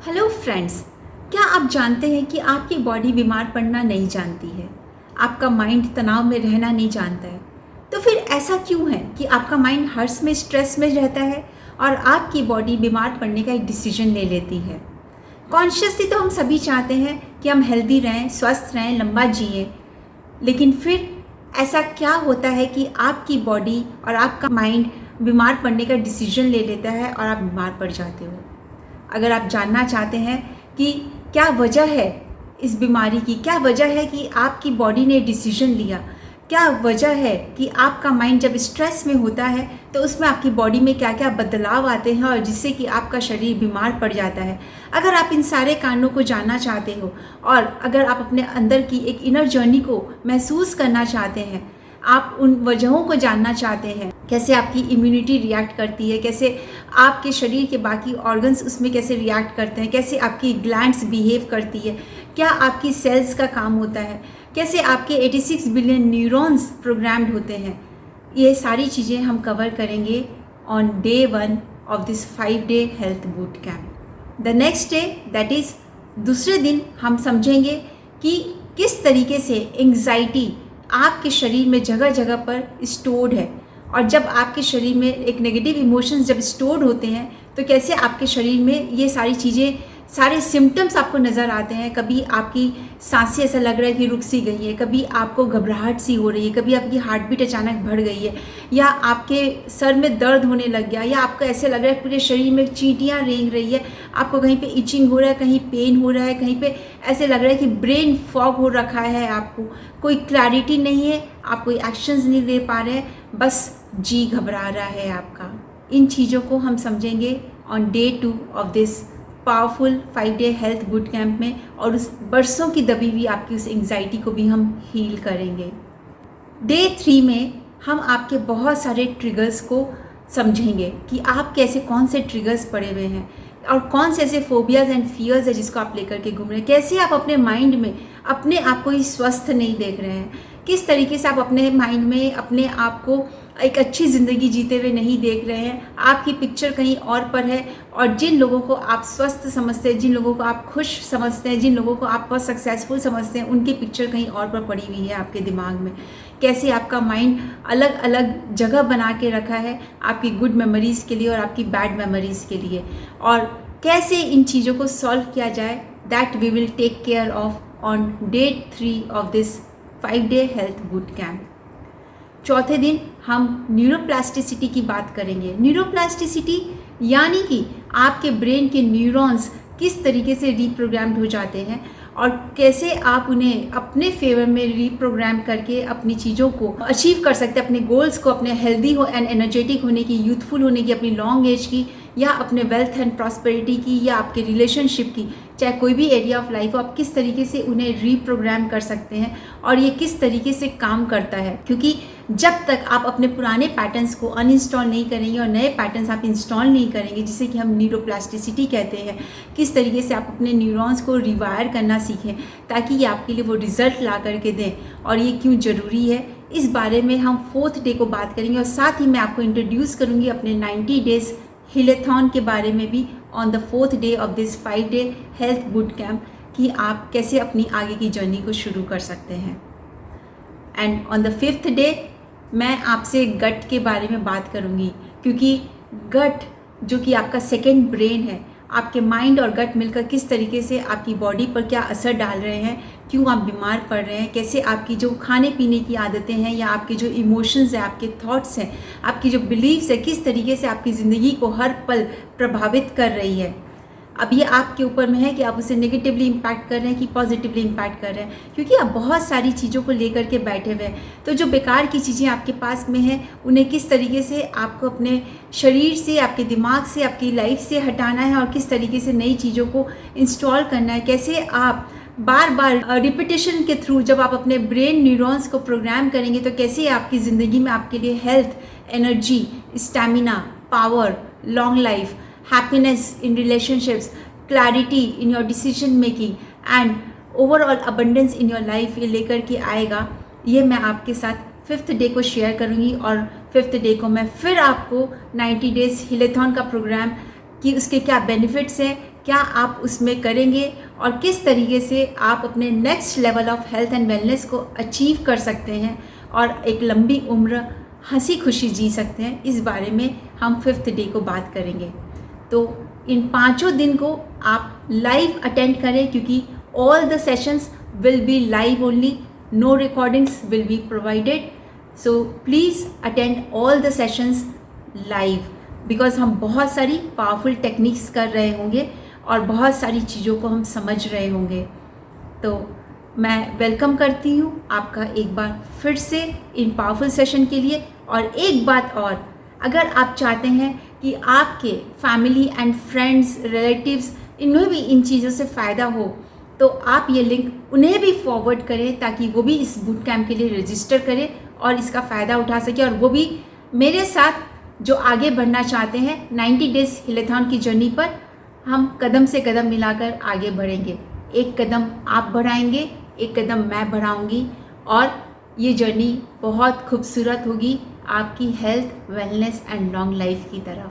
Hello friends, क्या आप जानते हैं कि आपकी बॉडी बीमार पड़ना नहीं जानती है। आपका माइंड तनाव में रहना नहीं जानता है। तो फिर ऐसा क्यों है कि आपका माइंड हर समय स्ट्रेस में रहता है और आपकी बॉडी बीमार पड़ने का एक डिसीजन ले लेती है। कॉन्शियसली तो हम सभी चाहते हैं कि हम हेल्दी रहें, स्वस्थ रहें, लंबा जिए, लेकिन फिर ऐसा क्या होता है कि आपकी बॉडी और आपका माइंड बीमार पड़ने का डिसीजन ले लेता है और आप बीमार पड़ जाते हो। अगर आप जानना चाहते हैं कि क्या वजह है इस बीमारी की, क्या वजह है कि आपकी बॉडी ने डिसीजन लिया, क्या वजह है कि आपका माइंड जब स्ट्रेस में होता है तो उसमें आपकी बॉडी में क्या क्या बदलाव आते हैं और जिससे कि आपका शरीर बीमार पड़ जाता है। अगर आप इन सारे कारणों को जानना चाहते हो और अगर आप अपने अंदर की एक इनर जर्नी को महसूस करना चाहते हैं, आप उन वजहों को जानना चाहते हैं, कैसे आपकी इम्यूनिटी रिएक्ट करती है, कैसे आपके शरीर के बाकी ऑर्गन्स उसमें कैसे रिएक्ट करते हैं, कैसे आपकी ग्लैंड्स बिहेव करती है, क्या आपकी सेल्स का काम होता है, कैसे आपके 86 बिलियन न्यूरॉन्स प्रोग्राम्ड होते हैं, ये सारी चीज़ें हम कवर करेंगे on day 1 of this 5-day health boot camp. The next day, that is दूसरे दिन, हम समझेंगे कि किस तरीके से एंग्जाइटी आपके शरीर में जगह जगह पर स्टोर्ड है और जब आपके शरीर में एक नेगेटिव इमोशंस जब स्टोर्ड होते हैं तो कैसे आपके शरीर में ये सारी चीज़ें, सारे सिम्टम्स आपको नज़र आते हैं। कभी आपकी सांसें ऐसा लग रहा है कि रुक सी गई है, कभी आपको घबराहट सी हो रही है, कभी आपकी हार्ट बीट अचानक बढ़ गई है, या आपके सर में दर्द होने लग गया, या आपको ऐसे लग रहा है पूरे शरीर में चींटियाँ रेंग रही है, आपको कहीं पे इचिंग हो रहा है, कहीं पेन हो रहा है, कहीं पे ऐसे लग रहा है कि ब्रेन फॉग हो रखा है, आपको कोई क्लैरिटी नहीं है, आप कोई एक्शंस नहीं ले पा रहे हैं, बस जी घबरा रहा है आपका। इन चीज़ों को हम समझेंगे on day 2 of this powerful 5-day health boot camp में, और उस बरसों की दबी हुई आपकी उस एंग्जाइटी को भी हम हील करेंगे। डे 3 में हम आपके बहुत सारे ट्रिगर्स को समझेंगे कि आप कैसे, कौन से ट्रिगर्स पड़े हुए हैं और कौन से ऐसे फोबियाज़ एंड फियर्स है जिसको आप लेकर के घूम रहे हैं, कैसे आप अपने माइंड में अपने आप को ही स्वस्थ नहीं देख रहे हैं, किस तरीके से आप अपने माइंड में अपने आप को एक अच्छी ज़िंदगी जीते हुए नहीं देख रहे हैं, आपकी पिक्चर कहीं और पर है, और जिन लोगों को आप स्वस्थ समझते हैं, जिन लोगों को आप खुश समझते हैं, जिन लोगों को आप बहुत सक्सेसफुल समझते हैं, उनकी पिक्चर कहीं और पर पड़ी हुई है आपके दिमाग में। कैसे आपका माइंड अलग अलग जगह बना के रखा है आपकी गुड मेमोरीज़ के लिए और आपकी बैड मेमोरीज़ के लिए, और कैसे इन चीज़ों को सॉल्व किया जाए, that we will take care of on day 3 of this 5-day health boot camp. चौथे दिन हम न्यूरोप्लास्टिसिटी की बात करेंगे। न्यूरोप्लास्टिसिटी यानी कि आपके ब्रेन के न्यूरॉन्स किस तरीके से रीप्रोग्राम्ड हो जाते हैं और कैसे आप उन्हें अपने फेवर में रीप्रोग्राम करके अपनी चीज़ों को अचीव कर सकते हैं, अपने गोल्स को, अपने हेल्दी हो एंड एनर्जेटिक होने की, यूथफुल होने की, अपनी लॉन्ग एज की, या अपने वेल्थ एंड प्रॉस्पेरिटी की, या आपके रिलेशनशिप की, चाहे कोई भी एरिया ऑफ लाइफ हो, आप किस तरीके से उन्हें रीप्रोग्राम कर सकते हैं और ये किस तरीके से काम करता है। क्योंकि जब तक आप अपने पुराने पैटर्न्स को अनइंस्टॉल नहीं करेंगे और नए पैटर्न्स आप इंस्टॉल नहीं करेंगे, जिसे कि हम न्यूरोप्लास्टिसिटी कहते हैं, किस तरीके से आप अपने न्यूरॉन्स को रिवायर करना सीखें ताकि ये आपके लिए वो रिज़ल्ट ला करके दें, और ये क्यों ज़रूरी है, इस बारे में हम 4th डे को बात करेंगे। और साथ ही मैं आपको इंट्रोड्यूस करूँगी अपने 90 डेज़ हिलेथॉन के बारे में भी on the 4th day of this 5-day health boot camp, कि आप कैसे अपनी आगे की जर्नी को शुरू कर सकते हैं। And on the 5th day मैं आपसे गट के बारे में बात करूंगी, क्योंकि गट जो कि आपका सेकंड ब्रेन है, आपके माइंड और गट मिलकर किस तरीके से आपकी बॉडी पर क्या असर डाल रहे हैं, क्यों आप बीमार पड़ रहे हैं, कैसे आपकी जो खाने पीने की आदतें हैं, या आपके जो इमोशंस हैं, आपके थॉट्स हैं, आपकी जो बिलीव्स है, किस तरीके से आपकी ज़िंदगी को हर पल प्रभावित कर रही है। अब ये आपके ऊपर में है कि आप उसे नेगेटिवली इम्पैक्ट कर रहे हैं कि पॉजिटिवली इम्पैक्ट कर रहे हैं, क्योंकि आप बहुत सारी चीज़ों को लेकर के बैठे हुए हैं। तो जो बेकार की चीज़ें आपके पास में हैं, उन्हें किस तरीके से आपको अपने शरीर से, आपके दिमाग से, आपकी लाइफ से हटाना है, और किस तरीके से नई चीज़ों को इंस्टॉल करना है, कैसे आप बार बार रिपीटेशन के थ्रू जब आप अपने ब्रेन न्यूरॉन्स को प्रोग्राम करेंगे तो कैसे आपकी ज़िंदगी में आपके लिए health, energy, stamina, power, long life, happiness in relationships, clarity in your decision making and overall abundance in your life ये लेकर के आएगा। ये मैं आपके साथ 5th डे को शेयर करूँगी, और 5th डे को मैं फिर आपको 90 डेज़ हिलेथॉन का प्रोग्राम कि उसके क्या बेनिफिट्स हैं, क्या आप उसमें करेंगे और किस तरीके से आप अपने next level of health and wellness को अचीव कर सकते हैं और एक लंबी उम्र हंसी खुशी जी सकते हैं, इस बारे में हम 5th डे को बात करेंगे। तो इन 5 दिन को आप लाइव अटेंड करें, क्योंकि all the sessions will be live only, no recordings will be provided. So please attend all the sessions live, because हम बहुत सारी पावरफुल टेक्निक्स कर रहे होंगे और बहुत सारी चीज़ों को हम समझ रहे होंगे। तो मैं वेलकम करती हूँ आपका एक बार फिर से इन पावरफुल सेशन के लिए। और एक बात और, अगर आप चाहते हैं कि आपके फैमिली एंड फ्रेंड्स, रिलेटिव्स, इन्हें भी इन चीज़ों से फ़ायदा हो, तो आप ये लिंक उन्हें भी फॉरवर्ड करें ताकि वो भी इस बूट कैंप के लिए रजिस्टर करें और इसका फ़ायदा उठा सके, और वो भी मेरे साथ जो आगे बढ़ना चाहते हैं 90 डेज़ हिलेथॉन की जर्नी पर। हम कदम से कदम मिलाकर आगे बढ़ेंगे, एक कदम आप बढ़ाएंगे, एक कदम मैं बढ़ाऊंगी, और ये जर्नी बहुत खूबसूरत होगी आपकी health, wellness and long life की तरफ।